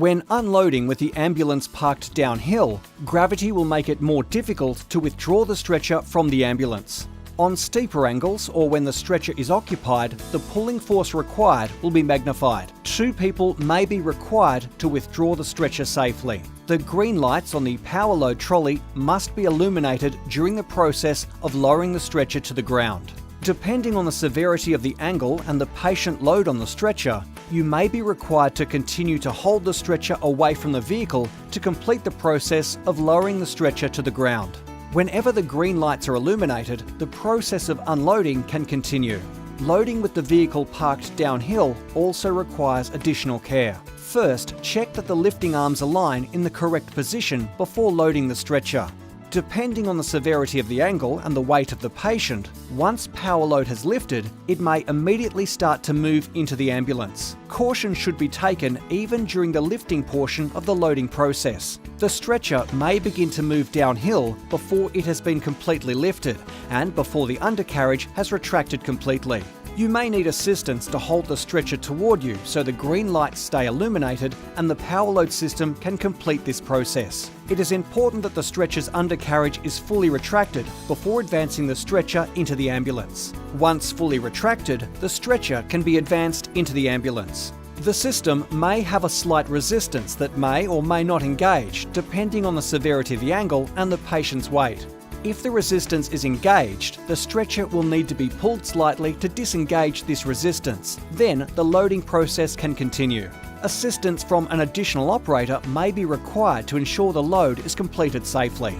When unloading with the ambulance parked downhill, gravity will make it more difficult to withdraw the stretcher from the ambulance. On steeper angles or when the stretcher is occupied, the pulling force required will be magnified. 2 people may be required to withdraw the stretcher safely. The green lights on the power load trolley must be illuminated during the process of lowering the stretcher to the ground. Depending on the severity of the angle and the patient load on the stretcher, you may be required to continue to hold the stretcher away from the vehicle to complete the process of lowering the stretcher to the ground. Whenever the green lights are illuminated, the process of unloading can continue. Loading with the vehicle parked downhill also requires additional care. First, check that the lifting arms align in the correct position before loading the stretcher. Depending on the severity of the angle and the weight of the patient, once power load has lifted, it may immediately start to move into the ambulance. Caution should be taken even during the lifting portion of the loading process. The stretcher may begin to move downhill before it has been completely lifted and before the undercarriage has retracted completely. You may need assistance to hold the stretcher toward you so the green lights stay illuminated and the power load system can complete this process. It is important that the stretcher's undercarriage is fully retracted before advancing the stretcher into the ambulance. Once fully retracted, the stretcher can be advanced into the ambulance. The system may have a slight resistance that may or may not engage, depending on the severity of the angle and the patient's weight. If the resistance is engaged, the stretcher will need to be pulled slightly to disengage this resistance. Then the loading process can continue. Assistance from an additional operator may be required to ensure the load is completed safely.